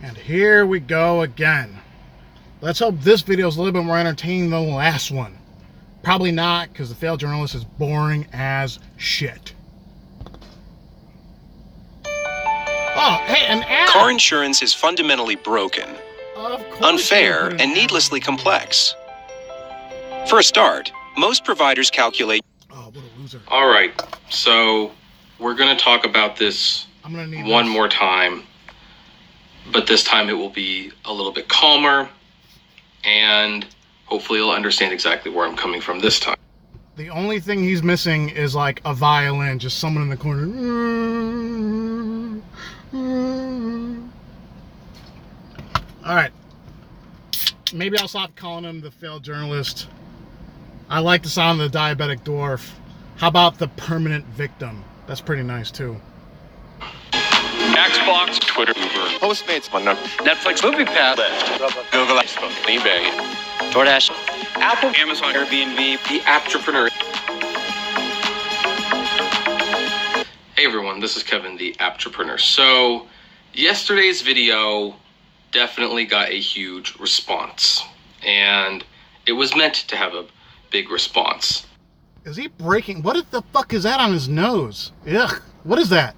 And here we go again. Let's hope this video is a little bit more entertaining than the last one. Probably not, because the failed journalist is boring as shit. Oh, hey, an ad! Car insurance is fundamentally broken, unfair, and needlessly complex. For a start, most providers calculate... Oh, what a loser. All right, so we're going to talk about this one more time, but this time it will be a little bit calmer, and hopefully you'll understand exactly where I'm coming from this time. The only thing he's missing is like a violin, just someone in the corner. All right. Maybe I'll stop calling him the failed journalist. I like the sound of the diabetic dwarf. How about the permanent victim? That's pretty nice too. Xbox, Twitter, Uber, Postmates, Netflix, MoviePass, Google, Facebook, eBay, DoorDash, Apple, Amazon, Airbnb, the Apptrepreneur. Hey everyone, this is Kevin, the Apptrepreneur. So, yesterday's video definitely got a huge response, and it was meant to have a big response. Is he breaking? What the fuck is that on his nose? Ugh, what is that?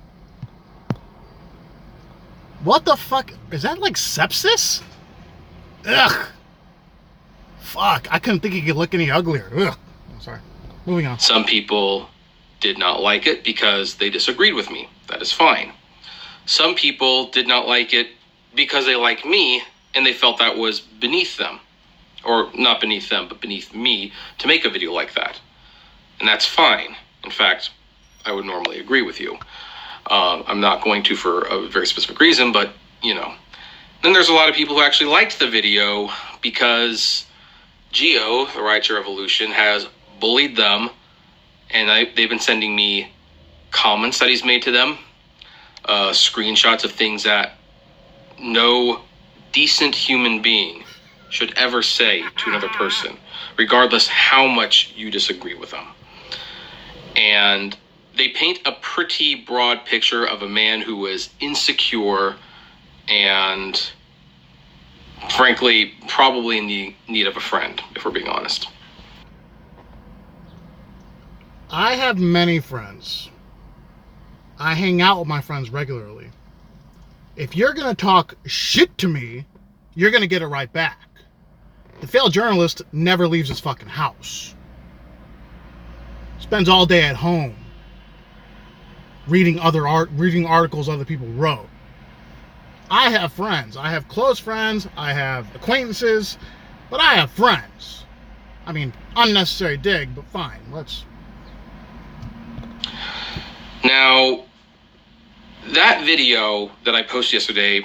What the fuck? Is that like sepsis? Ugh. Fuck, I couldn't think he could look any uglier. Ugh. I'm sorry. Moving on. Some people did not like it because they disagreed with me. That is fine. Some people did not like it because they like me and they felt that was beneath them. Or not beneath them, but beneath me to make a video like that. And that's fine. In fact, I would normally agree with you. I'm not going to for a very specific reason, but, you know. Then there's a lot of people who actually liked the video because Gig-Olo, the Rideshare Revolution, has bullied them, and they've been sending me comments that he's made to them, screenshots of things that no decent human being should ever say to another person, regardless how much you disagree with them. And they paint a pretty broad picture of a man who is insecure and, frankly, probably in the need of a friend, if we're being honest. I have many friends. I hang out with my friends regularly. If you're going to talk shit to me, you're going to get it right back. The failed journalist never leaves his fucking house. Spends all day at home. Reading articles other people wrote. I have friends. I have close friends. I have acquaintances. But I have friends. I mean, unnecessary dig, but fine. Let's... Now, that video that I posted yesterday,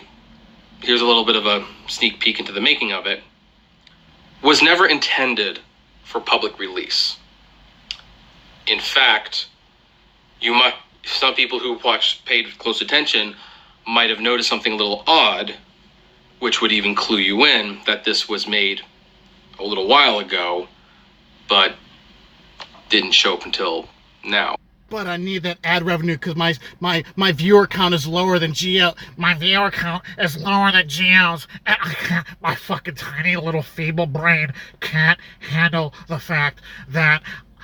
here's a little bit of a sneak peek into the making of it, was never intended for public release. In fact, some people who paid close attention might have noticed something a little odd, which would even clue you in that this was made a little while ago, but didn't show up until now. But I need that ad revenue because my viewer count is lower than Gig-Olo. My viewer count is lower than Gig-Olo's. And my fucking tiny little feeble brain can't handle the fact that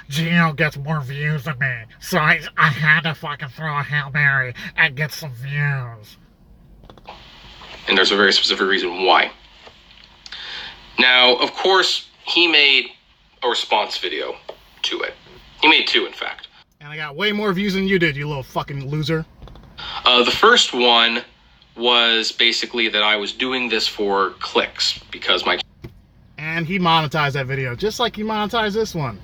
Gig-Olo gets more views than me. So I had to fucking throw a Hail Mary and get some views. And there's a very specific reason why. Now, of course, he made a response video to it. He made two, in fact. And I got way more views than you did, you little fucking loser. The first one was basically that I was doing this for clicks because my... And he monetized that video, just like he monetized this one.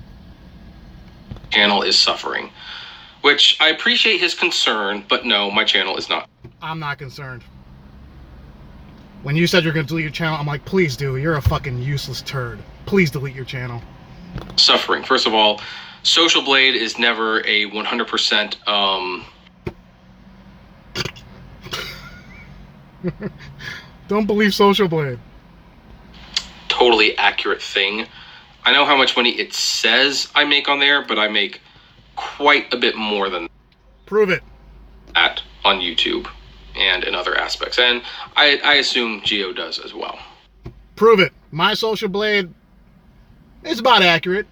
Channel is suffering, which I appreciate his concern, but no, my channel is not. I'm not concerned. When you said you're going to delete your channel, I'm like, please do. You're a fucking useless turd. Please delete your channel. Suffering. First of all, Social Blade is never a 100% Don't believe Social Blade. Totally accurate thing. I know how much money it says I make on there, but I make quite a bit more than Prove it. that on YouTube. and in other aspects. And I assume Gio does as well. Prove it. My Social Blade is about accurate.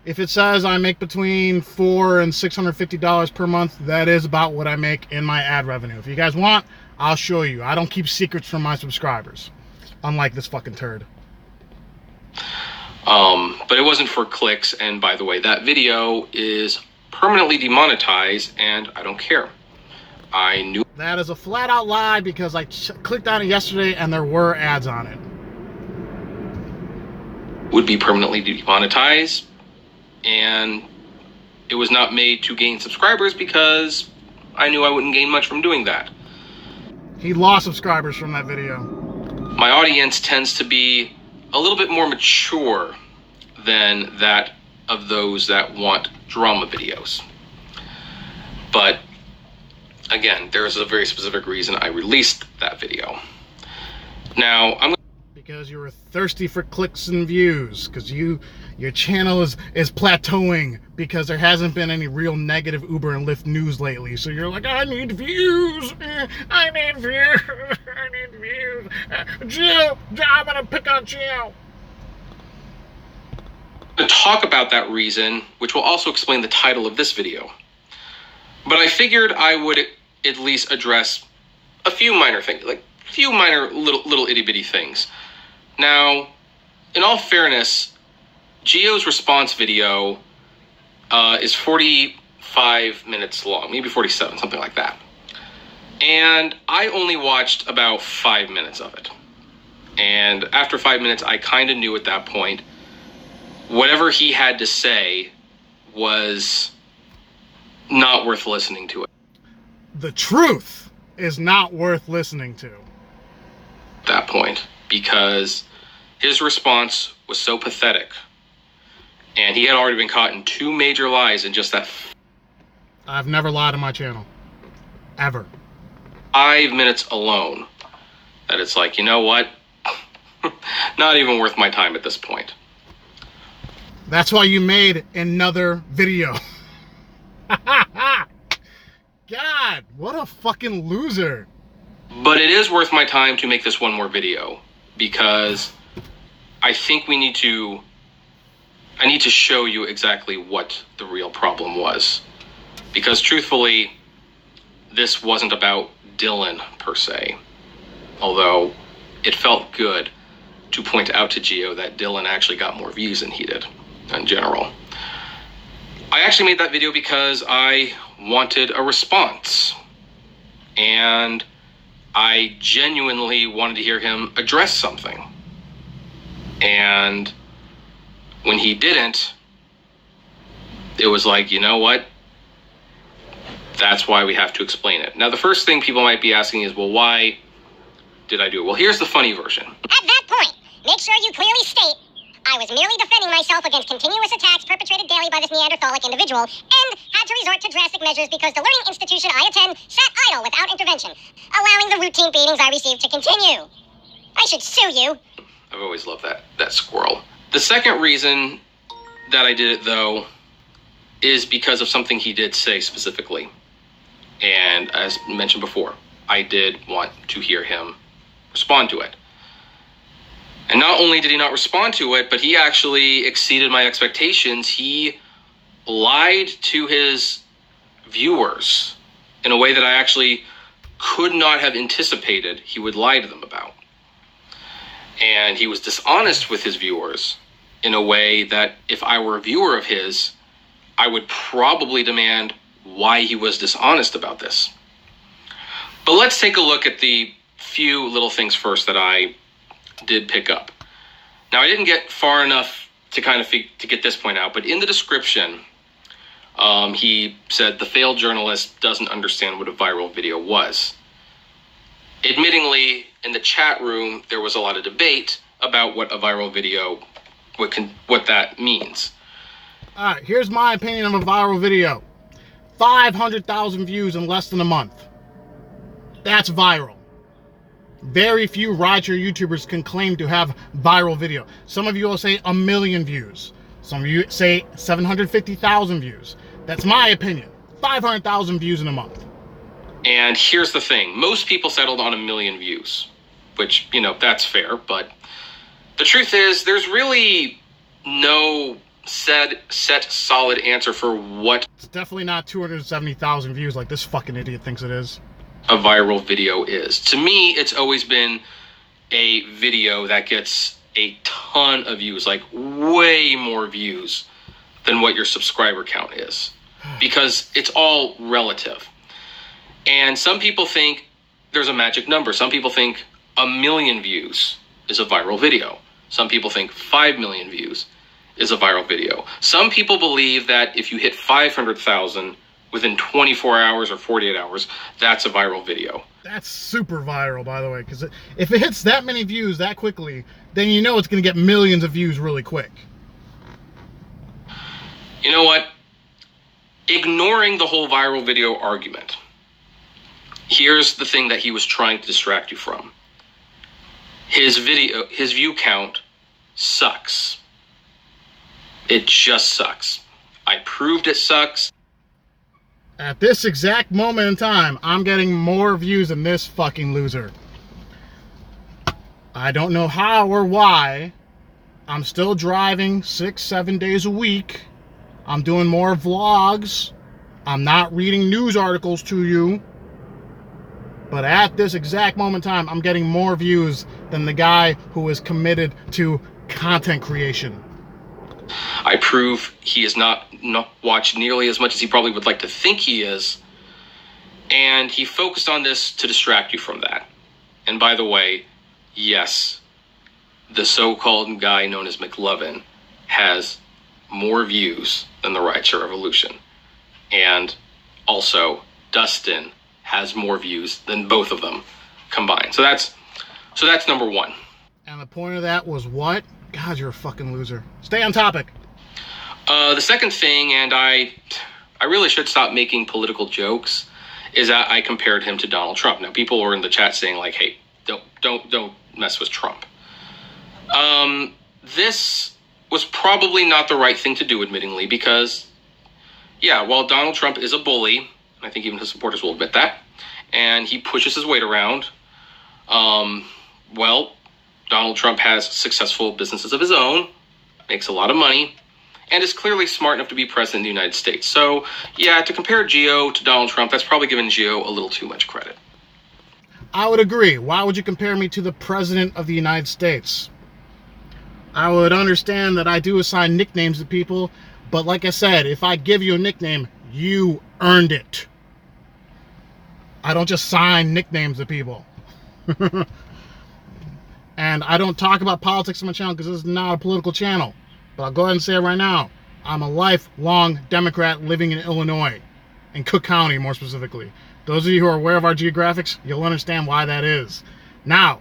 If it says I make between $400 and $650 per month, that is about what I make in my ad revenue. If you guys want, I'll show you. I don't keep secrets from my subscribers, unlike this fucking turd. But it wasn't for clicks, and by the way, that video is permanently demonetized, and I don't care. I knew that is a flat-out lie because I clicked on it yesterday and there were ads on it. Would be permanently demonetized, and it was not made to gain subscribers because I knew I wouldn't gain much from doing that. He lost subscribers from that video. My audience tends to be a little bit more mature than that of those that want drama videos. But again, there's a very specific reason I released that video. Now, because you were thirsty for clicks and views, because your channel is plateauing because there hasn't been any real negative Uber and Lyft news lately. So you're like, I need views. I need views. I need views. Gio, I'm gonna pick on Gio. To talk about that reason, which will also explain the title of this video. But I figured I would at least address a few minor things, like a few minor little itty bitty things. Now, in all fairness, Gio's response video is 45 minutes long, maybe 47, something like that. And I only watched about 5 minutes of it. And after 5 minutes, I kind of knew at that point whatever he had to say was not worth listening to. The truth is not worth listening to. At that point, because his response was so pathetic, and he had already been caught in 2 major lies in just that. I've never lied on my channel. Ever. 5 minutes alone. That it's like, you know what? Not even worth my time at this point. That's why you made another video. God, what a fucking loser. But it is worth my time to make this one more video, because I think I need to show you exactly what the real problem was. Because truthfully, this wasn't about Dylan per se. Although it felt good to point out to Gio that Dylan actually got more views than he did in general. I actually made that video because I wanted a response. And I genuinely wanted to hear him address something. And when he didn't, it was like, you know what? That's why we have to explain it. Now, the first thing people might be asking is, well, why did I do it? Well, here's the funny version. At that point, make sure you clearly state, I was merely defending myself against continuous attacks perpetrated daily by this Neanderthalic individual and had to resort to drastic measures because the learning institution I attend sat idle without intervention, allowing the routine beatings I received to continue. I should sue you. I've always loved that squirrel. The second reason that I did it, though, is because of something he did say specifically. And as mentioned before, I did want to hear him respond to it. And not only did he not respond to it, but he actually exceeded my expectations. He lied to his viewers in a way that I actually could not have anticipated he would lie to them about. And he was dishonest with his viewers in a way that if I were a viewer of his, I would probably demand why he was dishonest about this. But let's take a look at the few little things first that I did pick up. Now, I didn't get far enough to to get this point out, but in the description, he said the failed journalist doesn't understand what a viral video was. Admittingly, in the chat room, there was a lot of debate about what a viral video, what that means. All right, here's my opinion of a viral video. 500,000 views in less than a month. That's viral. Very few rideshare YouTubers can claim to have viral video. Some of you will say 1 million views. Some of you say 750,000 views. That's my opinion. 500,000 views in a month. And here's the thing. Most people settled on 1 million views, which, that's fair. But the truth is, there's really no set solid answer for what It's definitely not 270,000 views like this fucking idiot thinks it is. a viral video is. To me, it's always been a video that gets a ton of views, like way more views than what your subscriber count is, because it's all relative. And some people think there's a magic number. Some people think 1 million views is a viral video. Some people think 5 million views is a viral video. Some people believe that if you hit 500,000 within 24 hours or 48 hours, that's a viral video. That's super viral, by the way, because if it hits that many views that quickly, then you know it's going to get millions of views really quick. You know what? Ignoring the whole viral video argument, here's the thing that he was trying to distract you from. His view count sucks. It just sucks. I proved it sucks. At this exact moment in time, I'm getting more views than this fucking loser. I don't know how or why. I'm still driving 6-7 days a week. I'm doing more vlogs. I'm not reading news articles to you. But at this exact moment in time, I'm getting more views than the guy who is committed to content creation. I prove he is not watched nearly as much as he probably would like to think he is. And he focused on this to distract you from that. And by the way, yes, the so-called guy known as McLovin has more views than the Rideshare Revolution. And also, Dustin has more views than both of them combined. So that's number one. And the point of that was what? God, you're a fucking loser. Stay on topic. The second thing, and I really should stop making political jokes, is that I compared him to Donald Trump. Now, people were in the chat saying like, "Hey, don't mess with Trump." This was probably not the right thing to do, admittingly, because, yeah, while Donald Trump is a bully, I think even his supporters will admit that, and he pushes his weight around, well, Donald Trump has successful businesses of his own, makes a lot of money, and is clearly smart enough to be president of the United States. So, yeah, to compare Gio to Donald Trump, that's probably giving Gio a little too much credit. I would agree. Why would you compare me to the president of the United States? I would understand that I do assign nicknames to people, but like I said, if I give you a nickname, you earned it. I don't just sign nicknames to people. And I don't talk about politics on my channel because this is not a political channel. But I'll go ahead and say it right now. I'm a lifelong Democrat living in Illinois, in Cook County more specifically. Those of you who are aware of our geographics, you'll understand why that is. Now,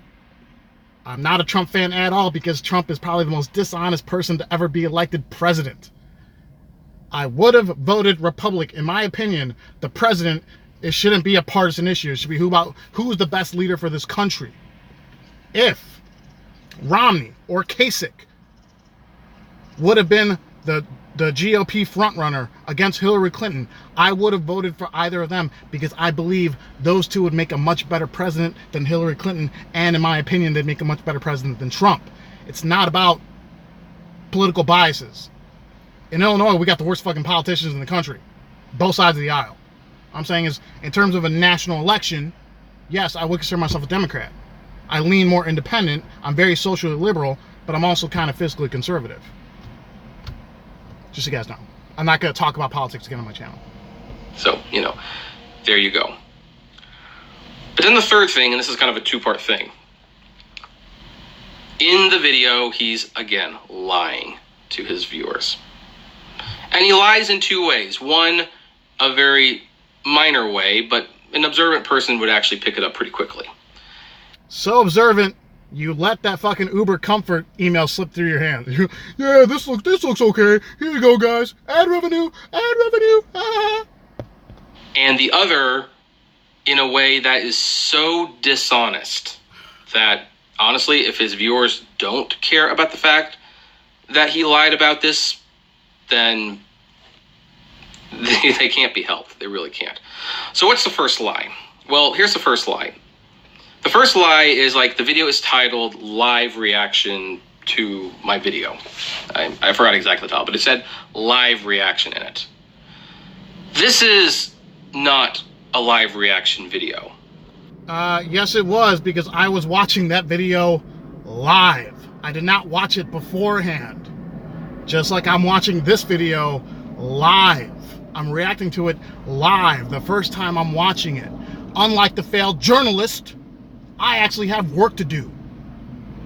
I'm not a Trump fan at all because Trump is probably the most dishonest person to ever be elected president. I would have voted Republican. In my opinion, the president, it shouldn't be a partisan issue. It should be who's the best leader for this country. If Romney or Kasich would have been the GOP frontrunner against Hillary Clinton, I would have voted for either of them because I believe those two would make a much better president than Hillary Clinton, and in my opinion, they'd make a much better president than Trump. It's not about political biases. In Illinois, we got the worst fucking politicians in the country, both sides of the aisle. I'm saying is, in terms of a national election, yes, I would consider myself a Democrat. I lean more independent. I'm very socially liberal, but I'm also kind of fiscally conservative. Just so you guys know. I'm not going to talk about politics again on my channel. So, there you go. But then the third thing, and this is kind of a two-part thing. In the video, he's, again, lying to his viewers. And he lies in two ways. One, a very minor way, but an observant person would actually pick it up pretty quickly. So observant, you let that fucking Uber Comfort email slip through your hands. Yeah, this looks okay. Here you go, guys. Ad revenue. And the other, in a way that is so dishonest that, honestly, if his viewers don't care about the fact that he lied about this, then they can't be helped. They really can't. So what's the first lie? Well, here's the first lie. The first lie is like the video is titled live reaction to my video. I forgot exactly the title, but it said live reaction in it. This is not a live reaction video. Yes, it was, because I was watching that video live. I did not watch it beforehand. Just like I'm watching this video live. I'm reacting to it live the first time I'm watching it. Unlike the failed journalist, I actually have work to do.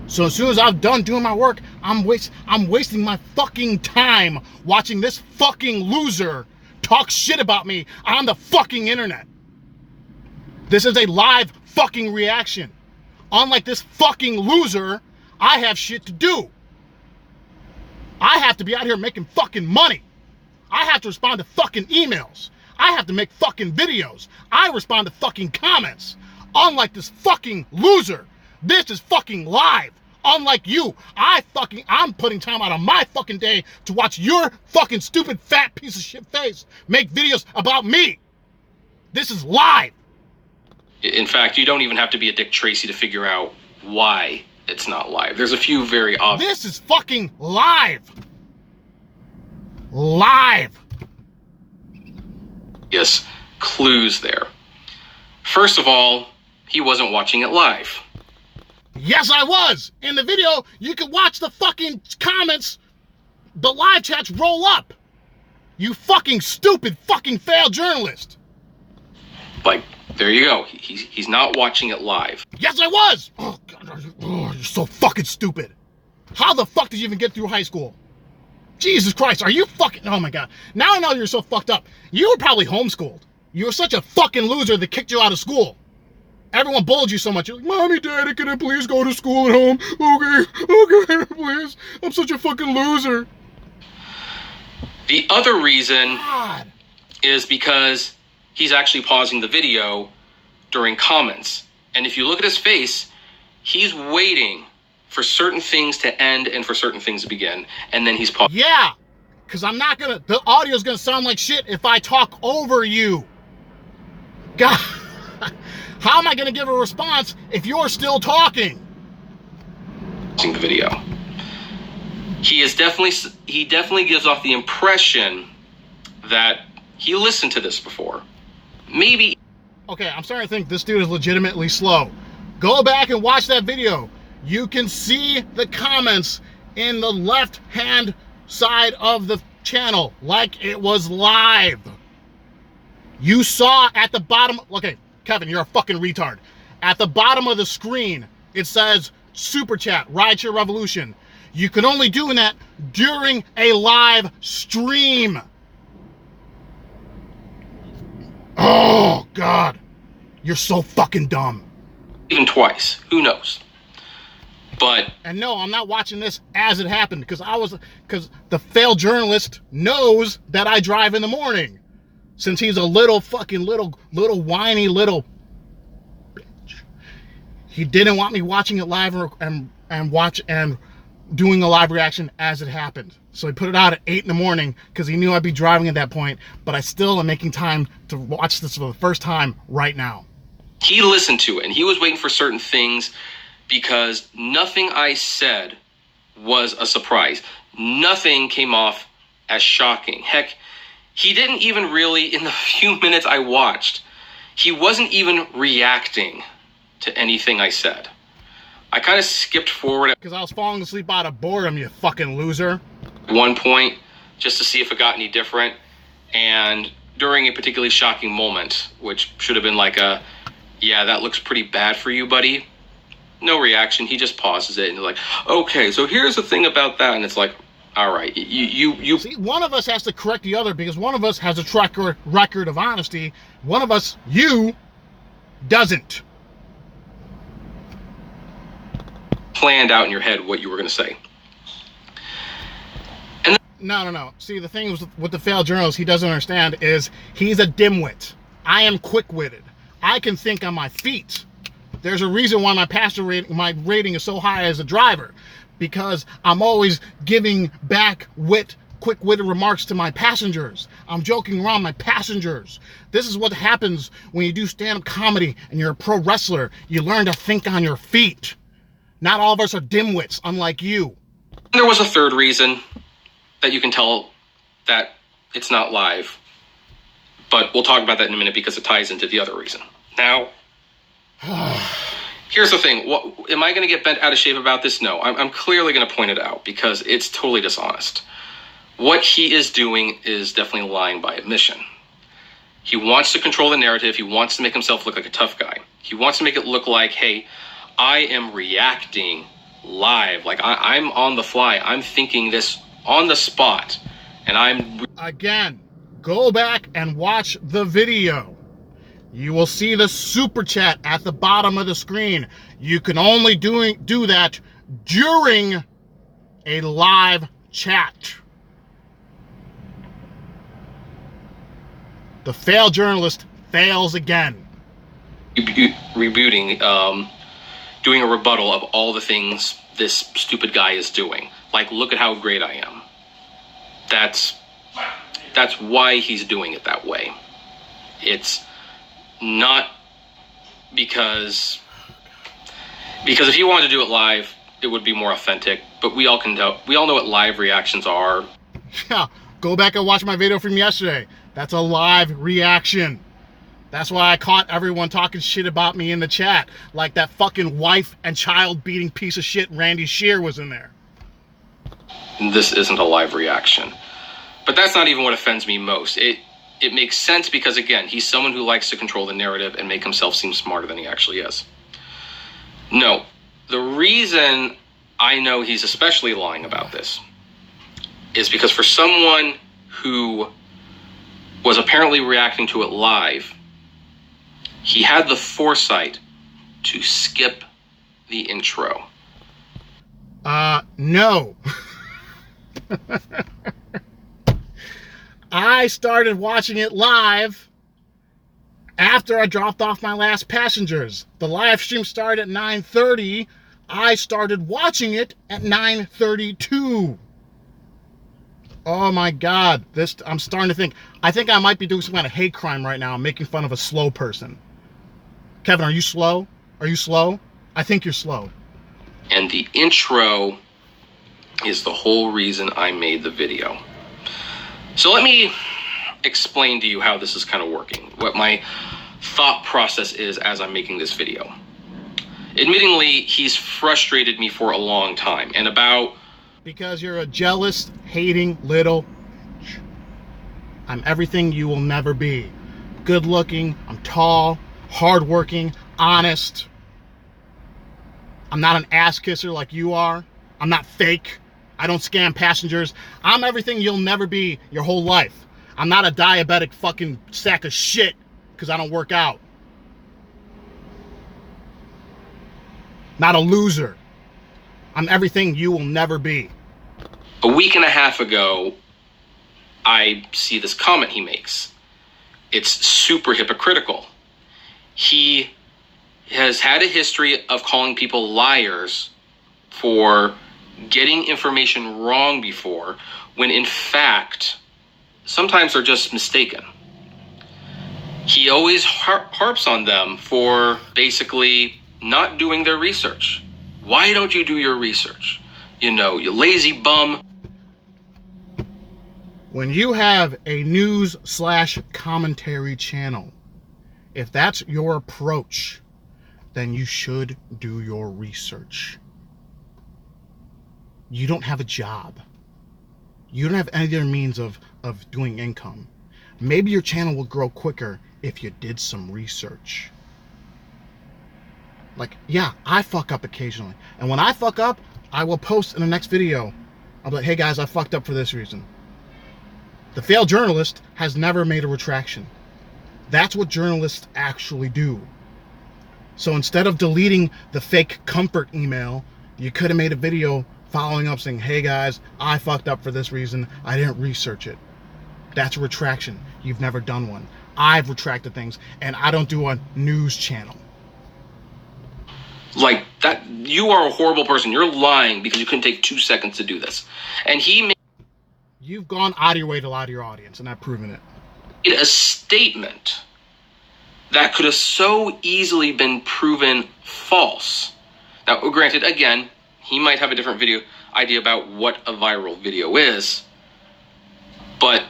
So as soon as I'm done doing my work, I'm wasting my fucking time watching this fucking loser talk shit about me on the fucking internet. This is a live fucking reaction. Unlike this fucking loser, I have shit to do. I have to be out here making fucking money. I have to respond to fucking emails. I have to make fucking videos. I respond to fucking comments. Unlike this fucking loser, this is fucking live. Unlike you, I'm putting time out of my fucking day to watch your fucking stupid fat piece of shit face make videos about me. This is live. In fact, you don't even have to be a Dick Tracy to figure out why it's not live. There's a few very obvious. This is fucking live. Live. Yes, clues there. First of all, he wasn't watching it live. Yes, I was. In the video, you can watch the fucking comments, the live chats roll up. You fucking stupid fucking failed journalist. Like, there you go. He's not watching it live. Yes, I was. Oh, God, you're so fucking stupid. How the fuck did you even get through high school? Jesus Christ, are you fucking... Oh my God. Now I know you're so fucked up. You were probably homeschooled. You were such a fucking loser that kicked you out of school. Everyone bullied you so much. You're like, Mommy, Daddy, can I please go to school at home? Okay, please. I'm such a fucking loser. The other reason God. is because he's actually pausing the video during comments. And if you look at his face, he's waiting for certain things to end and for certain things to begin. And then he's pausing. Yeah, because I'm not going to... The audio's going to sound like shit if I talk over you. God... How am I going to give a response if you're still talking? The video. He definitely gives off the impression that he listened to this before. Maybe. Okay, I'm starting to think this dude is legitimately slow. Go back and watch that video. You can see the comments in the left-hand side of the channel like it was live. You saw at the bottom... Okay. Kevin, you're a fucking retard. At the bottom of the screen, it says Super Chat, Rideshare Revolution. You can only do that during a live stream. Oh, God. You're so fucking dumb. Even twice. Who knows? But... And no, I'm not watching this as it happened, because the failed journalist knows that I drive in the morning. Since he's a little whiny little bitch. He didn't want me watching it live and doing a live reaction as it happened. So he put it out at 8 in the morning because he knew I'd be driving at that point, but I still am making time to watch this for the first time right now. He listened to it and he was waiting for certain things because nothing I said was a surprise. Nothing came off as shocking. Heck, he didn't even really, in the few minutes I watched, he wasn't even reacting to anything I said. I kind of skipped forward because I was falling asleep out of boredom, you fucking loser. At one point, just to see if it got any different. And during a particularly shocking moment, which should have been like a, yeah, that looks pretty bad for you, buddy. No reaction. He just pauses it and like, okay, so here's the thing about that. And it's like, all right, you see, one of us has to correct the other because one of us has a track record of honesty. One of us, you, doesn't. Planned out in your head what you were going to say. And No. See, the thing with the failed journalist he doesn't understand is he's a dimwit. I am quick-witted. I can think on my feet. There's a reason why my rating is so high as a driver. Because I'm always giving back wit quick-witted remarks to my passengers. I'm joking around my passengers. This is what happens when you do stand-up comedy and you're a pro wrestler. You learn to think on your feet. Not all of us are dimwits, unlike you. There was a third reason that you can tell that it's not live. But we'll talk about that in a minute because it ties into the other reason. Now, here's the thing. Am I going to get bent out of shape about this? No, I'm clearly going to point it out because it's totally dishonest. What he is doing is definitely lying by admission. He wants to control the narrative. He wants to make himself look like a tough guy. He wants to make it look like, hey, I am reacting live. Like I'm on the fly. I'm thinking this on the spot. And I'm... Again, go back and watch the video. You will see the super chat at the bottom of the screen. You can only do that during a live chat. The failed journalist fails again. Rebooting, doing a rebuttal of all the things this stupid guy is doing. Like, look at how great I am. That's why he's doing it that way. It's not because if he wanted to do it live, it would be more authentic. But we all know what live reactions are. Yeah, go back and watch my video from yesterday. That's a live reaction. That's why I caught everyone talking shit about me in the chat. Like that fucking wife and child beating piece of shit Randy Shear was in there. This isn't a live reaction. But that's not even what offends me most. It makes sense because, again, he's someone who likes to control the narrative and make himself seem smarter than he actually is. No, the reason I know he's especially lying about this is because for someone who was apparently reacting to it live, he had the foresight to skip the intro. No. I started watching it live after I dropped off my last passengers. The live stream started at 9:30. I started watching it at 9:32. Oh my God. I'm starting to think. I think I might be doing some kind of hate crime right now. I'm making fun of a slow person. Kevin, are you slow? Are you slow? I think you're slow. And the intro is the whole reason I made the video. So let me explain to you how this is kind of working, what my thought process is as I'm making this video. Admittingly, he's frustrated me for a long time, and about... Because you're a jealous, hating little... I'm everything you will never be. Good looking, I'm tall, hardworking, honest. I'm not an ass kisser like you are. I'm not fake. I don't scam passengers. I'm everything you'll never be your whole life. I'm not a diabetic fucking sack of shit because I don't work out. Not a loser. I'm everything you will never be. A week and a half ago, I see this comment he makes. It's super hypocritical. He has had a history of calling people liars for getting information wrong before, when in fact, sometimes they're just mistaken. He always harps on them for basically not doing their research. Why don't you do your research? You know, you lazy bum. When you have a news/commentary channel, if that's your approach, then you should do your research. You don't have a job. You don't have any other means of doing income. Maybe your channel will grow quicker if you did some research. Like, yeah, I fuck up occasionally. And when I fuck up, I will post in the next video. I'll be like, hey guys, I fucked up for this reason. The failed journalist has never made a retraction. That's what journalists actually do. So instead of deleting the fake comfort email, you could have made a video following up saying, hey guys, I fucked up for this reason. I didn't research it. That's a retraction. You've never done one. I've retracted things, and I don't do a news channel. Like that, you are a horrible person. You're lying because you couldn't take 2 seconds to do this. And he You've gone out of your way to lie to your audience, and I've proven it. A statement that could have so easily been proven false. Now, granted, again, he might have a different idea about what a viral video is, but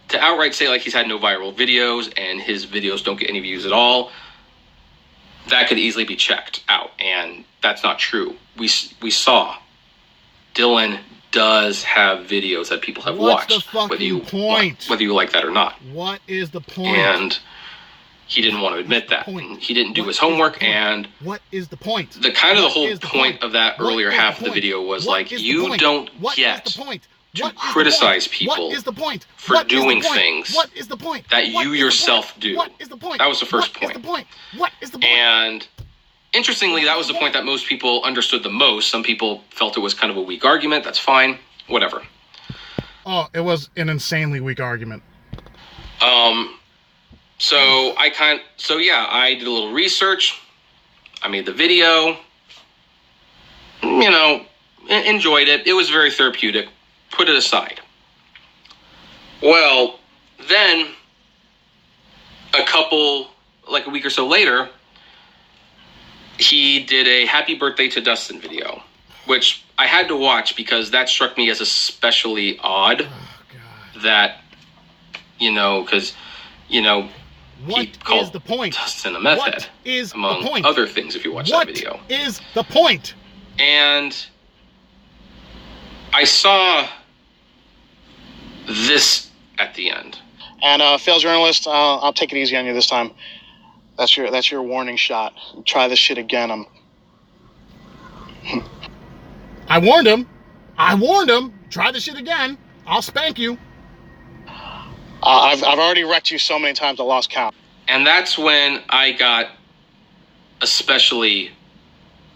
to outright say like he's had no viral videos and his videos don't get any views at all, that could easily be checked out, and that's not true. We saw Dylan does have videos that people have watched. What's the fucking point? Whether you like that or not. What is the point? And he didn't want to admit that. He didn't do his homework, and what is the point? The whole point of that earlier half of the video was like, you don't get to criticize people for doing things that you yourself do. That was the first point. What is the point? And interestingly, that was the point that most people understood the most. Some people felt it was kind of a weak argument. That's fine. Whatever. Oh, it was an insanely weak argument. So I did a little research. I made the video. Enjoyed it. It was very therapeutic. Put it aside. Well, then a week or so later, he did a happy birthday to Dustin video, which I had to watch because that struck me as especially odd. That, because, what he called is the point? Dustin a meth head, among other things, if you watch that video. What is the point? And I saw this at the end. And failed journalist, I'll take it easy on you this time. That's your warning shot. Try this shit again. I warned him. Try this shit again. I'll spank you. I've already wrecked you so many times I lost count. And that's when I got especially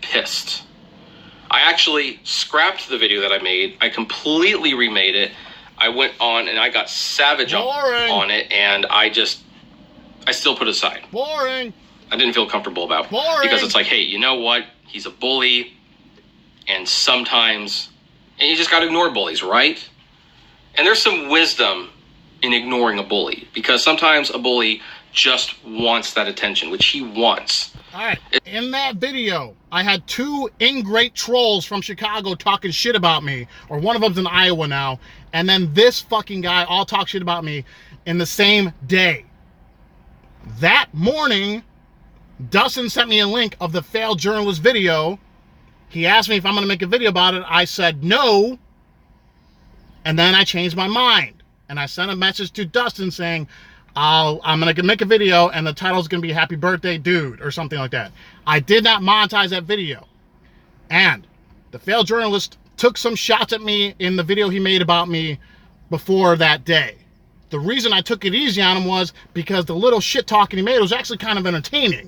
pissed. I actually scrapped the video that I made. I completely remade it. I went on and I got savage on it, and I still put it aside. Boring. I didn't feel comfortable about it. Because it's like, hey, you know what? He's a bully, and you just got to ignore bullies, right? And there's some wisdom in ignoring a bully, because sometimes a bully just wants that attention, which he wants. All right. In that video, I had 2 ingrate trolls from Chicago talking shit about me, or one of them's in Iowa now, and then this fucking guy all talk shit about me in the same day. That morning, Dustin sent me a link of the failed journalist video. He asked me if I'm going to make a video about it. I said no, and then I changed my mind. And I sent a message to Dustin saying, I'm going to make a video and the title's going to be Happy Birthday Dude or something like that. I did not monetize that video. And the failed journalist took some shots at me in the video he made about me before that day. The reason I took it easy on him was because the little shit talking he made was actually kind of entertaining.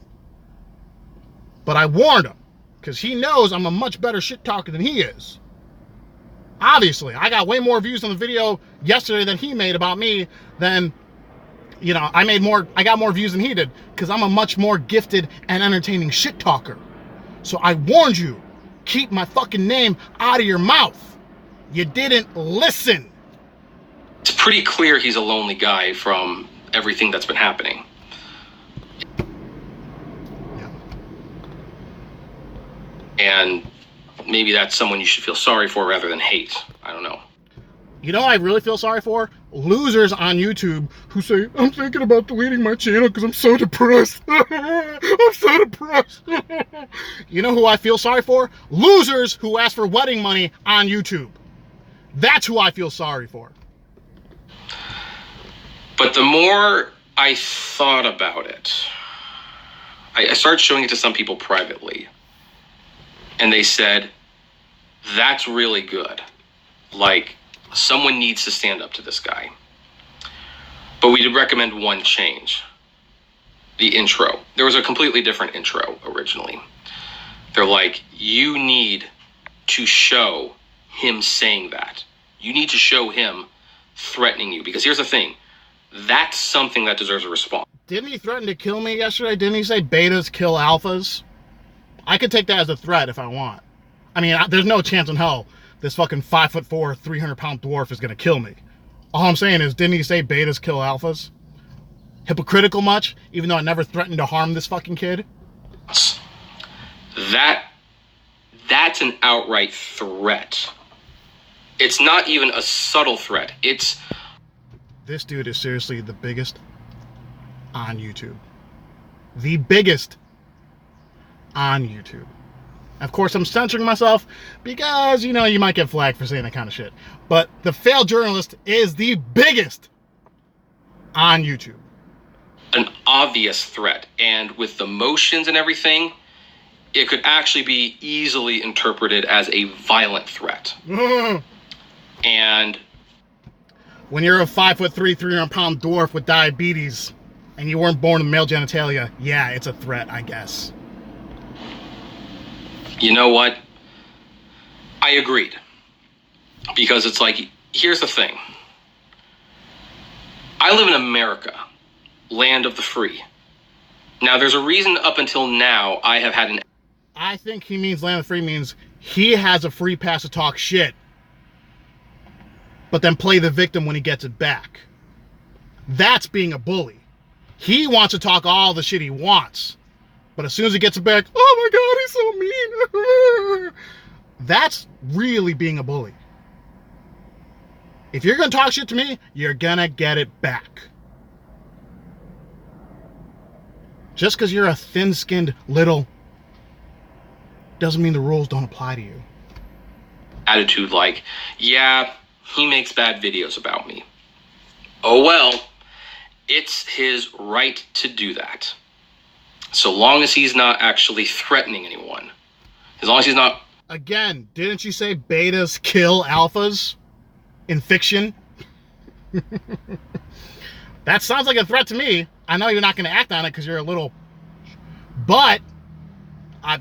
But I warned him, because he knows I'm a much better shit talker than he is. Obviously, I got way more views on the video yesterday than he made about me than, I got more views than he did, because I'm a much more gifted and entertaining shit talker. So I warned you, keep my fucking name out of your mouth. You didn't listen. It's pretty clear he's a lonely guy from everything that's been happening. Yeah. And maybe that's someone you should feel sorry for rather than hate. I don't know. You know what I really feel sorry for? Losers on YouTube who say, I'm thinking about deleting my channel because I'm so depressed. I'm so depressed. You know who I feel sorry for? Losers who ask for wedding money on YouTube. That's who I feel sorry for. But the more I thought about it, I started showing it to some people privately. And they said, that's really good. Like, someone needs to stand up to this guy. But we did recommend one change. The intro. There was a completely different intro originally. They're like, you need to show him saying that. You need to show him threatening you. Because here's the thing. That's something that deserves a response. Didn't he threaten to kill me yesterday? Didn't he say betas kill alphas? I could take that as a threat if I want. I mean, there's no chance in hell this fucking 5'4", 300-pound dwarf is going to kill me. All I'm saying is, didn't he say betas kill alphas? Hypocritical much? Even though I never threatened to harm this fucking kid? That's an outright threat. It's not even a subtle threat. This dude is seriously the biggest on YouTube. The biggest on YouTube. Of course, I'm censoring myself because, you know, you might get flagged for saying that kind of shit. But the failed journalist is the biggest on YouTube. An obvious threat. And with the motions and everything, it could actually be easily interpreted as a violent threat. And when you're a 5'3", 300-pound dwarf with diabetes and you weren't born with male genitalia, yeah, it's a threat, I guess. You know what? I agreed. Because it's like, here's the thing. I live in America, land of the free. Now, there's a reason up until now I have had an... I think he means land of the free means he has a free pass to talk shit, but then play the victim when he gets it back. That's being a bully. He wants to talk all the shit he wants, but as soon as he gets it back, oh my God, he's so mean. That's really being a bully. If you're going to talk shit to me, you're going to get it back. Just because you're a thin-skinned little doesn't mean the rules don't apply to you. Attitude like, yeah, he makes bad videos about me. Oh well, it's his right to do that. So long as he's not actually threatening anyone. As long as he's not... Again, didn't you say betas kill alphas in fiction? That sounds like a threat to me. I know you're not going to act on it because you're a little... But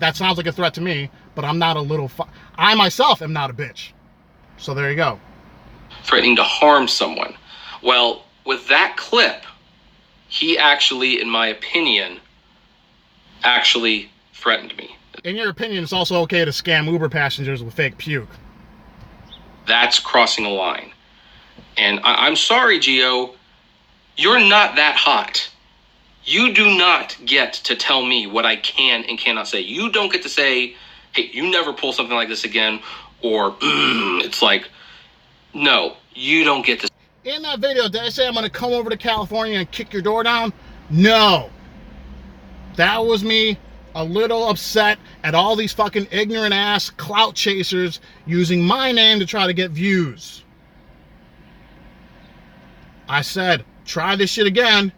that sounds like a threat to me, but I'm not a little... I myself am not a bitch. So there you go. Threatening to harm someone. Well, with that clip, he actually, in my opinion, actually threatened me. In your opinion, it's also okay to scam Uber passengers with fake puke. That's crossing a line. And I'm sorry, Gio, you're not that hot. You do not get to tell me what I can and cannot say. You don't get to say, hey, you never pull something like this again, or it's like, no, you don't get to. In that video, did I say I'm going to come over to California and kick your door down? No. That was me a little upset at all these fucking ignorant ass clout chasers using my name to try to get views. I said, try this shit again.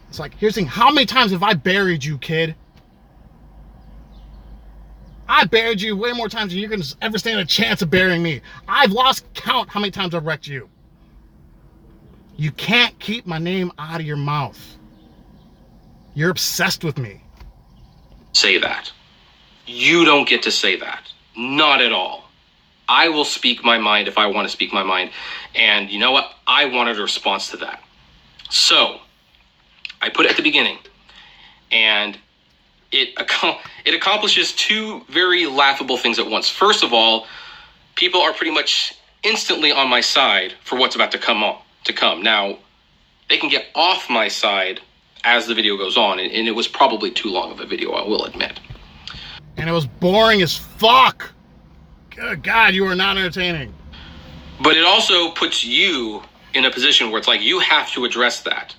It's like, here's the thing, how many times have I buried you, kid? I buried you way more times than you're going to ever stand a chance of burying me. I've lost count how many times I've wrecked you. You can't keep my name out of your mouth. You're obsessed with me. Say that. You don't get to say that. Not at all. I will speak my mind if I want to speak my mind. And you know what? I wanted a response to that. So, I put it at the beginning. And it accomplishes two very laughable things at once. First of all, people are pretty much instantly on my side for what's about to come. Now, they can get off my side as the video goes on, and it was probably too long of a video, I will admit. And it was boring as fuck. Good God, you are not entertaining. But it also puts you in a position where it's like, you have to address that.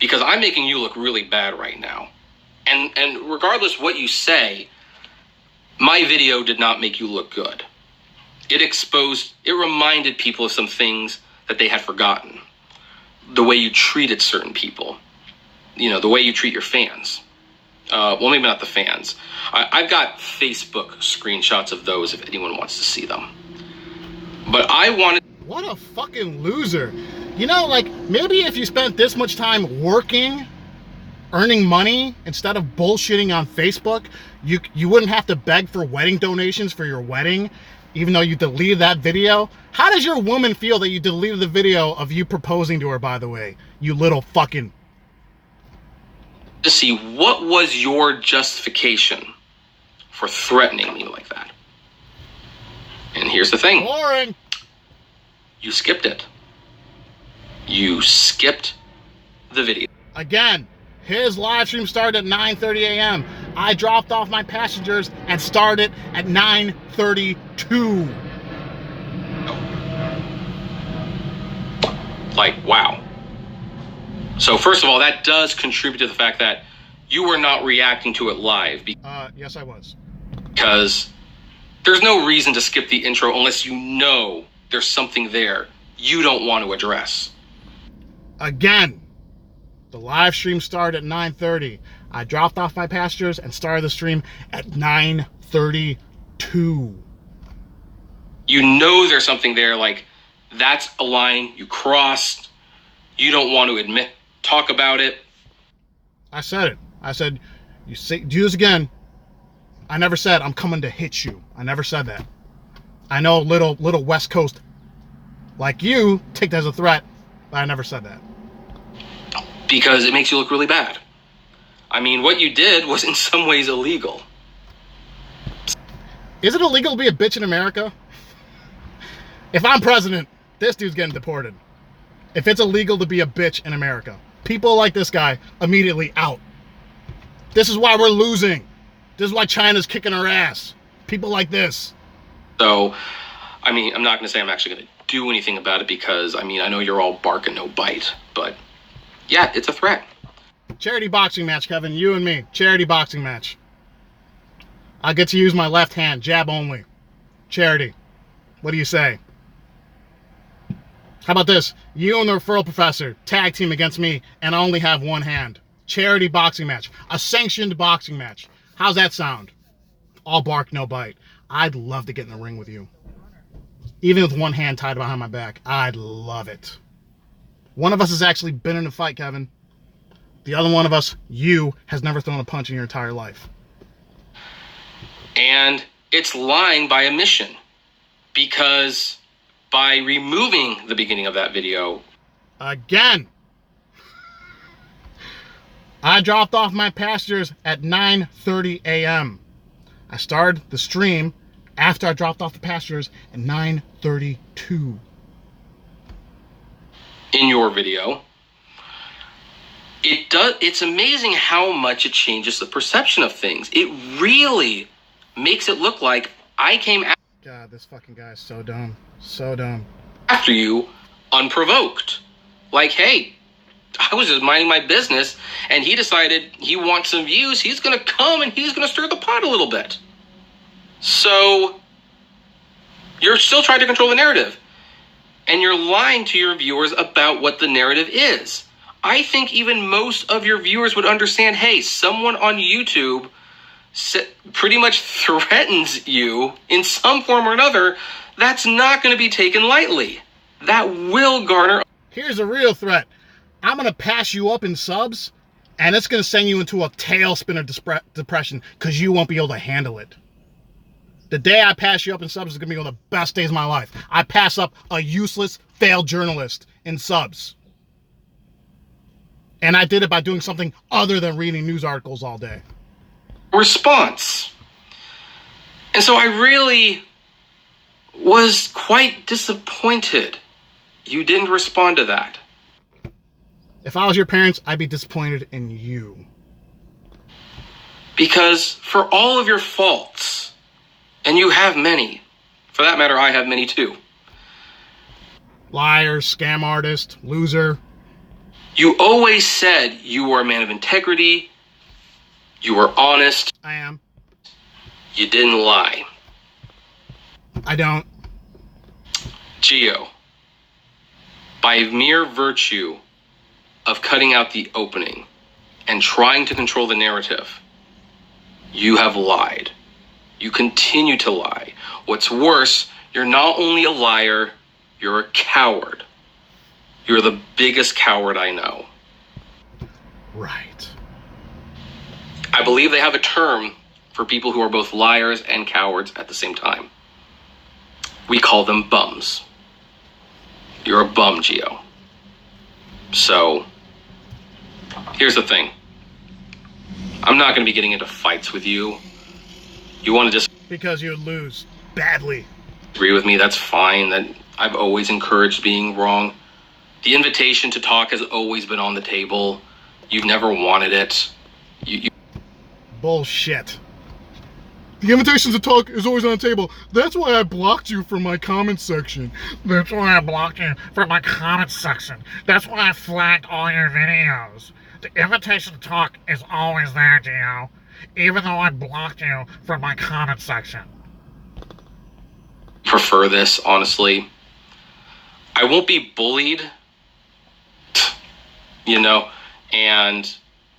Because I'm making you look really bad right now. And regardless what you say, my video did not make you look good. It reminded people of some things that they had forgotten. The way you treated certain people. You know, the way you treat your fans. Well, maybe not the fans. I've got Facebook screenshots of those if anyone wants to see them. But I wanted... What a fucking loser. You know, like, maybe if you spent this much time working, earning money, instead of bullshitting on Facebook, you wouldn't have to beg for wedding donations for your wedding, even though you deleted that video. How does your woman feel that you deleted the video of you proposing to her, by the way? You little fucking... To see what was your justification for threatening me like that. And here's the thing. Boring. You skipped it. You skipped the video. Again, his live stream started at 9:30 a.m. I dropped off my passengers and started at 9:32. Like, wow. So first of all, that does contribute to the fact that you were not reacting to it live. Yes, I was. Because there's no reason to skip the intro unless you know there's something there you don't want to address. Again, the live stream started at 9:30. I dropped off my passengers and started the stream at 9:32. You know there's something there, like that's a line you crossed. You don't want to talk about it. I said it. I said, you say, do this again. I never said I'm coming to hit you. I never said that. I know little West Coast like you take that as a threat, but I never said that. Because it makes you look really bad. I mean, what you did was in some ways illegal. Is it illegal to be a bitch in America? If I'm president, this dude's getting deported. If it's illegal to be a bitch in America, people like this guy immediately out. This is why we're losing. This is why China's kicking our ass. People like this. So, I mean, I'm not going to say I'm actually going to do anything about it because, I mean, I know you're all bark and no bite, but yeah, it's a threat. Charity boxing match, Kevin. You and me. Charity boxing match. I get to use my left hand, jab only. Charity. What do you say? How about this? You and the referral professor tag team against me and I only have one hand. Charity boxing match. A sanctioned boxing match. How's that sound? All bark, no bite. I'd love to get in the ring with you. Even with one hand tied behind my back. I'd love it. One of us has actually been in a fight, Kevin. The other one of us, you, has never thrown a punch in your entire life. And it's lying by omission. Because by removing the beginning of that video... Again! I dropped off my passengers at 9:30 a.m. I started the stream after I dropped off the passengers at 9:32. In your video, it's amazing how much it changes the perception of things. It really makes it look like I came God, this fucking guy is so dumb. So dumb. after you unprovoked. Like, hey, I was just minding my business and he decided he wants some views. He's going to come and he's going to stir the pot a little bit. So you're still trying to control the narrative. And you're lying to your viewers about what the narrative is. I think even most of your viewers would understand, hey, someone on YouTube pretty much threatens you in some form or another. That's not going to be taken lightly. That will garner... Here's a real threat. I'm going to pass you up in subs, and it's going to send you into a tailspin of depression because you won't be able to handle it. The day I pass you up in subs is going to be one of the best days of my life. I pass up a useless, failed journalist in subs. And I did it by doing something other than reading news articles all day. Response. And so I really was quite disappointed you didn't respond to that. If I was your parents, I'd be disappointed in you. Because for all of your faults, and you have many, for that matter, I have many too. Liar, scam artist, loser. You always said you were a man of integrity. You were honest. I am. You didn't lie. I don't. Gio, by mere virtue of cutting out the opening and trying to control the narrative, you have lied. You continue to lie. What's worse, you're not only a liar, you're a coward. You're the biggest coward I know. Right. I believe they have a term for people who are both liars and cowards at the same time. We call them bums. You're a bum, Gio. So, here's the thing. I'm not going to be getting into fights with you. You want to just... Because you would lose badly. Agree with me, that's fine. That I've always encouraged being wrong. The invitation to talk has always been on the table. You've never wanted it. Bullshit. The invitation to talk is always on the table. That's why I blocked you from my comment section. That's why I blocked you from my comment section. That's why I flagged all your videos. The invitation to talk is always there, Gio. Even though I blocked you from my comment section. Prefer this, honestly. I won't be bullied, you know, and,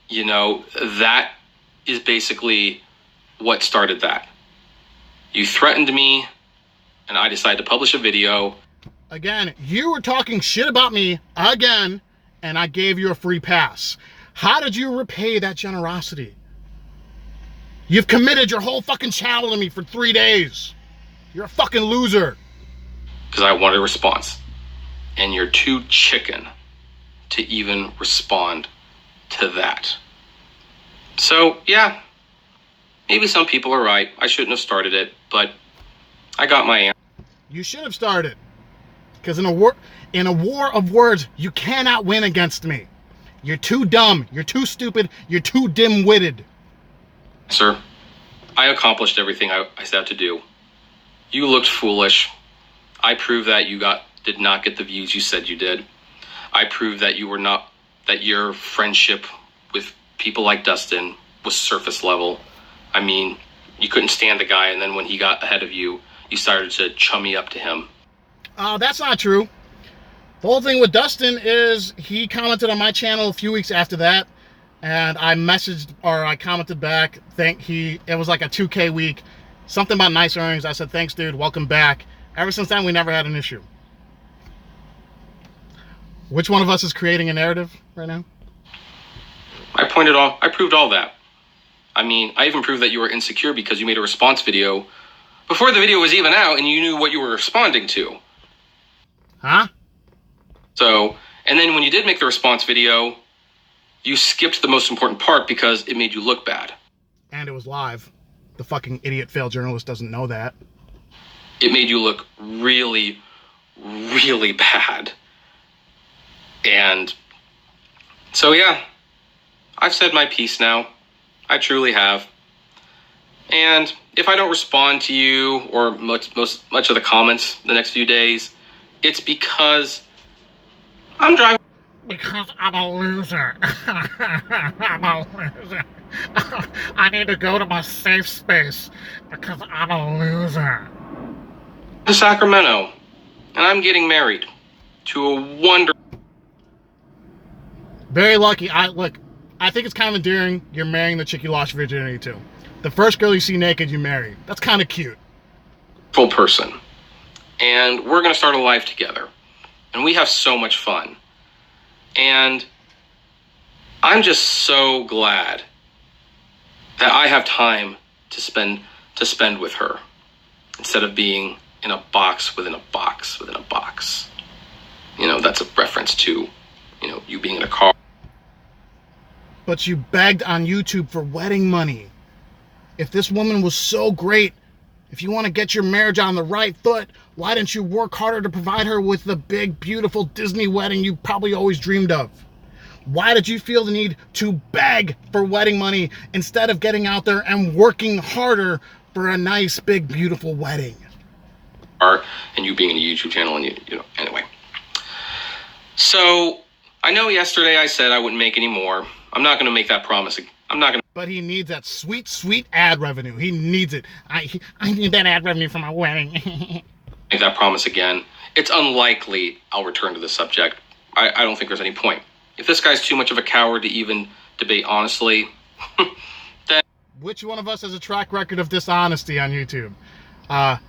you know, that is basically what started that. You threatened me, and I decided to publish a video. Again, you were talking shit about me again, and I gave you a free pass. How did you repay that generosity? You've committed your whole fucking channel to me for 3 days. You're a fucking loser. Because I wanted a response. And you're too chicken to even respond to that. So, yeah. Maybe some people are right. I shouldn't have started it, but I got my answer. You should have started. Because in a war of words, you cannot win against me. You're too dumb. You're too stupid. You're too dim-witted. Sir, I accomplished everything I set out to do. You looked foolish. I proved that you did not get the views you said you did. I proved that that your friendship with people like Dustin was surface level. I mean, you couldn't stand the guy, and then when he got ahead of you, you started to chummy up to him. That's not true. The whole thing with Dustin is he commented on my channel a few weeks after that, and I commented back. It was like a 2K week, something about nice earnings. I said, thanks, dude, welcome back. Ever since then, we never had an issue. Which one of us is creating a narrative right now? I proved all that. I mean, I even proved that you were insecure because you made a response video before the video was even out and you knew what you were responding to. Huh? So, and then when you did make the response video, you skipped the most important part because it made you look bad. And it was live. The fucking idiot failed journalist doesn't know that. It made you look really, really bad. And so, yeah, I've said my piece now. I truly have. And if I don't respond to you or much of the comments the next few days, it's because I'm driving. Because I'm a loser. I'm a loser. I need to go to my safe space because I'm a loser. To Sacramento, and I'm getting married to a wonderful. Very lucky. I think it's kind of endearing. You're marrying the chick you lost your virginity to. The first girl you see naked, you marry. That's kind of cute. Full person. And we're going to start a life together. And we have so much fun. And I'm just so glad that I have time to spend with her instead of being in a box within a box within a box. You know, that's a reference to, you know, you being in a car. But you begged on YouTube for wedding money. If this woman was so great, if you want to get your marriage on the right foot, why didn't you work harder to provide her with the big, beautiful Disney wedding you probably always dreamed of? Why did you feel the need to beg for wedding money instead of getting out there and working harder for a nice, big, beautiful wedding? And you being in a YouTube channel and you know, anyway. So I know yesterday I said I wouldn't make any more. I'm not going to make that promise. I'm not going to. But he needs that sweet, sweet ad revenue. He needs it. I need that ad revenue for my wedding. Make that promise again. It's unlikely I'll return to the subject. I don't think there's any point. If this guy's too much of a coward to even debate honestly, then... Which one of us has a track record of dishonesty on YouTube?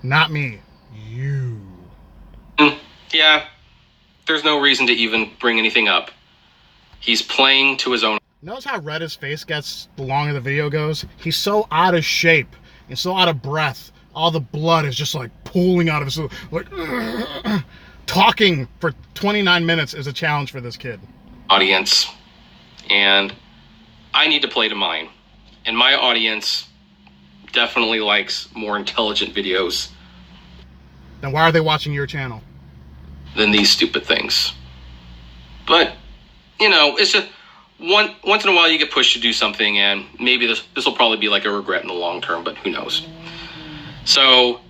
Not me. You. Yeah. There's no reason to even bring anything up. He's playing to his own... Notice how red his face gets the longer the video goes? He's so out of shape and so out of breath. All the blood is just like pooling out of his... Like, talking for 29 minutes is a challenge for this kid. Audience. And I need to play to mine. And my audience definitely likes more intelligent videos. Then why are they watching your channel? Than these stupid things. But, you know, it's just once in a while you get pushed to do something, and maybe this will probably be like a regret in the long term, but who knows. So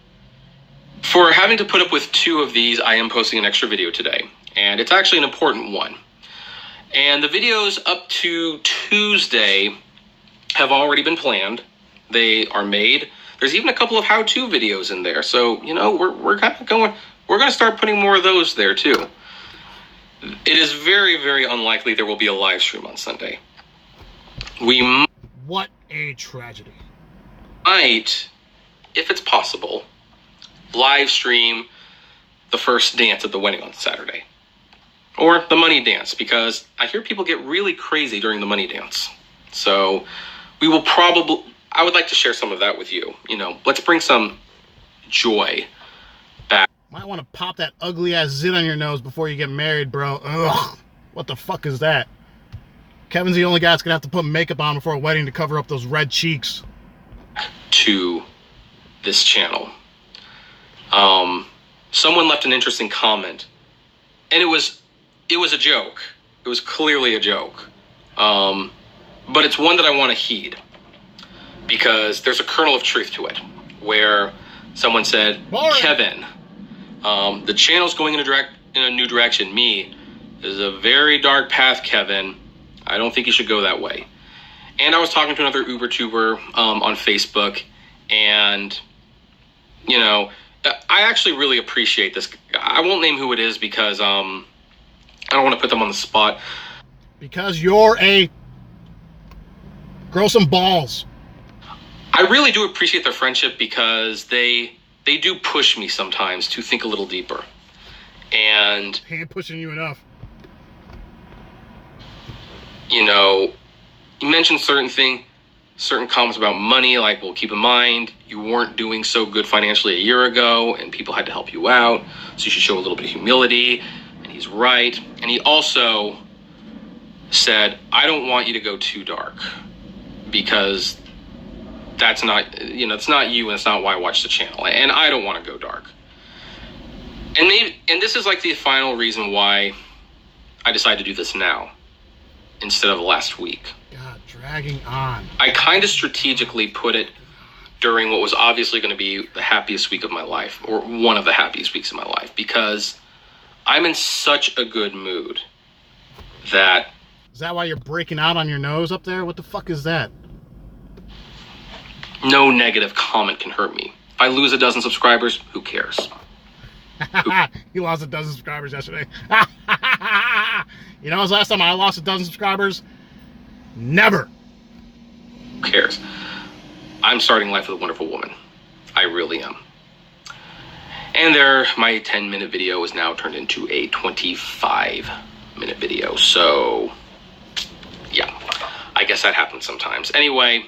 for having to put up with 2 of these, I am posting an extra video today, and it's actually an important one. And the videos up to Tuesday have already been planned. They are made. There's even a couple of how-to videos in there. So, you know, we're kind of going, we're going to start putting more of those there too. It is very, very unlikely there will be a live stream on Sunday. What a tragedy. Might, if it's possible, live stream the first dance at the wedding on Saturday. Or the money dance, because I hear people get really crazy during the money dance. So we will probably, I would like to share some of that with you. You know, let's bring some joy back. Might want to pop that ugly ass zit on your nose before you get married, bro. Ugh. What the fuck is that? Kevin's the only guy that's gonna have to put makeup on before a wedding to cover up those red cheeks. To this channel. Someone left an interesting comment, and it was a joke. It was clearly a joke. But it's one that I want to heed, because there's a kernel of truth to it, where someone said, Kevin, the channel's going in a new direction. Me, this is a very dark path, Kevin. I don't think you should go that way. And I was talking to another Uber tuber on Facebook, and, you know, I actually really appreciate this. I won't name who it is because I don't want to put them on the spot. Because you're a... Grow some balls. I really do appreciate their friendship, because they do push me sometimes to think a little deeper. And He ain't pushing you enough. You know, you mentioned certain comments about money, like, well, keep in mind, you weren't doing so good financially a year ago, and people had to help you out, so you should show a little bit of humility. And he's right. And he also said, I don't want you to go too dark, because that's not, you know, it's not you, and it's not why I watch the channel, and I don't want to go dark. And this is like the final reason why I decided to do this now instead of last week. God, dragging on. I kind of strategically put it during what was obviously going to be the happiest week of my life, or one of the happiest weeks of my life, because I'm in such a good mood that... Is that why you're breaking out on your nose up there? What the fuck is that? No negative comment can hurt me. If I lose 12 subscribers, who cares? He lost 12 subscribers yesterday. You know, the last time I lost 12 subscribers? Never. Who cares? I'm starting life with a wonderful woman. I really am. And my 10-minute video is now turned into a 25-minute video. So, yeah, I guess that happens sometimes. Anyway,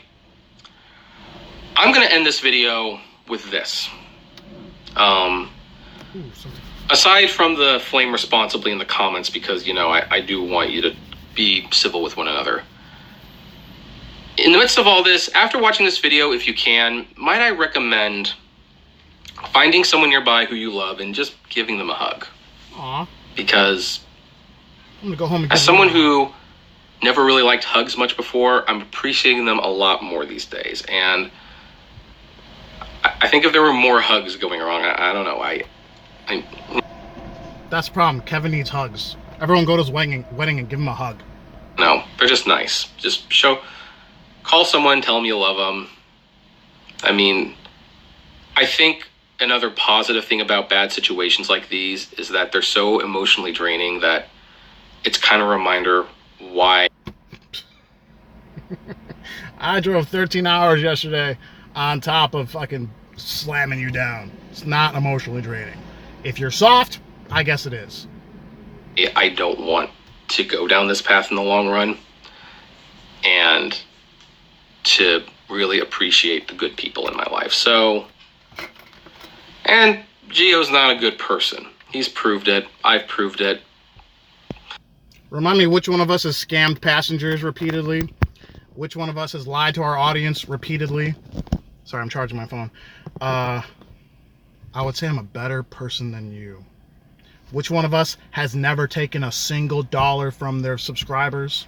I'm going to end this video with this. Aside from the flame responsibly in the comments, because, you know, I do want you to be civil with one another. In the midst of all this, after watching this video, if you can, might I recommend finding someone nearby who you love and just giving them a hug. Aw. Because I'm gonna go home and as someone who never really liked hugs much before, I'm appreciating them a lot more these days. And I think if there were more hugs going around, I don't know, That's the problem. Kevin needs hugs. Everyone go to his wedding and give him a hug. No, they're just nice. Just call someone, tell them you love them. I mean, I think another positive thing about bad situations like these is that they're so emotionally draining that it's kind of a reminder why. I drove 13 hours yesterday on top of fucking slamming you down. It's not emotionally draining. If you're soft, I guess it is. I don't want to go down this path in the long run, and to really appreciate the good people in my life. So, and Gio's not a good person. He's proved it. I've proved it. Remind me, which one of us has scammed passengers repeatedly? Which one of us has lied to our audience repeatedly? Sorry, I'm charging my phone. I would say I'm a better person than you. Which one of us has never taken a single dollar from their subscribers?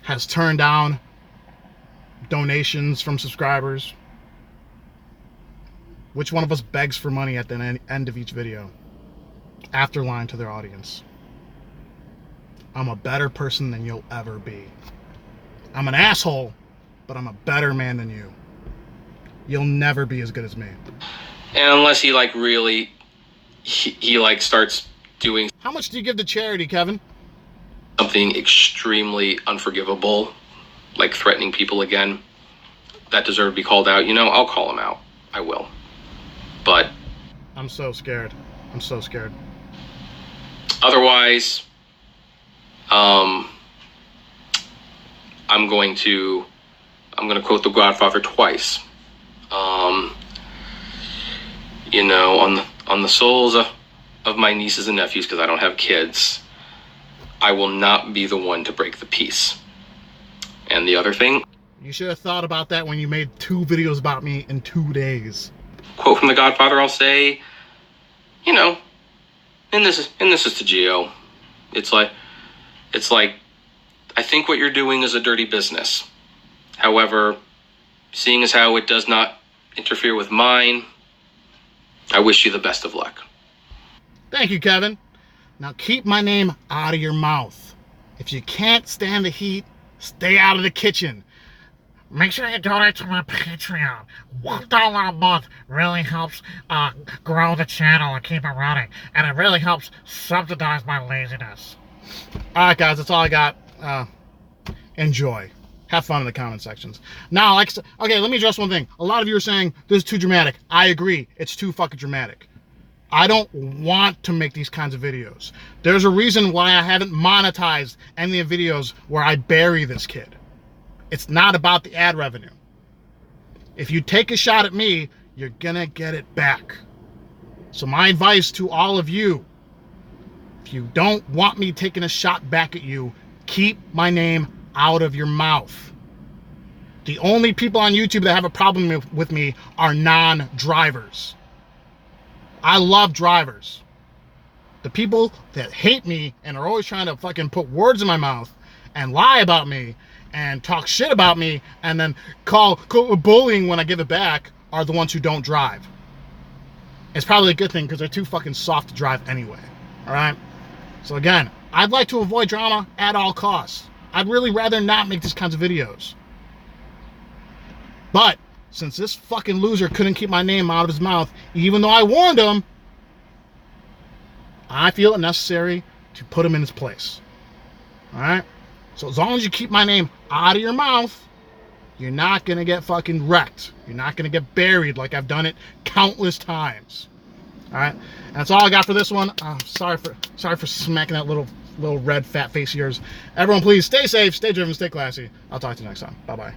Has turned down donations from subscribers? Which one of us begs for money at the end of each video after lying to their audience? I'm a better person than you'll ever be. I'm an asshole, but I'm a better man than you. You'll never be as good as me. And unless he like really, he like starts doing How much do you give to charity, Kevin? something extremely unforgivable, like threatening people again, that deserve to be called out, I'll call him out. I will. But I'm so scared. I'm so scared. otherwise, I'm going to quote The Godfather twice. On the souls of my nieces and nephews, because I don't have kids, I will not be the one to break the peace. And the other thing, You should have thought about that when you made 2 videos about me in 2 days. quote from The Godfather, I'll say, and this is to Gio. It's like, I think what you're doing is a dirty business. However, seeing as how it does not interfere with mine, I wish you the best of luck. Thank you, Kevin. Now keep my name out of your mouth. If you can't stand the heat, stay out of the kitchen. Make sure you donate to my Patreon. $1 a month really helps grow the channel and keep it running. And it really helps subsidize my laziness. Alright guys, that's all I got. Enjoy. Have fun in the comment sections. Now, okay, let me address one thing. A lot of you are saying this is too dramatic. I agree. It's too fucking dramatic. I don't want to make these kinds of videos. There's a reason why I haven't monetized any of the videos where I bury this kid. It's not about the ad revenue. If you take a shot at me, you're gonna get it back. So my advice to all of you, if you don't want me taking a shot back at you, keep my name out of your mouth. The only people on YouTube that have a problem with me are non-drivers. I love drivers. The people that hate me and are always trying to fucking put words in my mouth and lie about me and talk shit about me and then call bullying when I give it back are the ones who don't drive. It's probably a good thing because they're too fucking soft to drive anyway. Alright? So again, I'd like to avoid drama at all costs. I'd really rather not make these kinds of videos. But since this fucking loser couldn't keep my name out of his mouth, even though I warned him, I feel it necessary to put him in his place. Alright? So as long as you keep my name out of your mouth, you're not going to get fucking wrecked. You're not going to get buried like I've done it countless times. Alright? And that's all I got for this one. Sorry for smacking that little red fat face of yours. Everyone please stay safe, stay driven, stay classy. I'll talk to you next time. Bye-bye.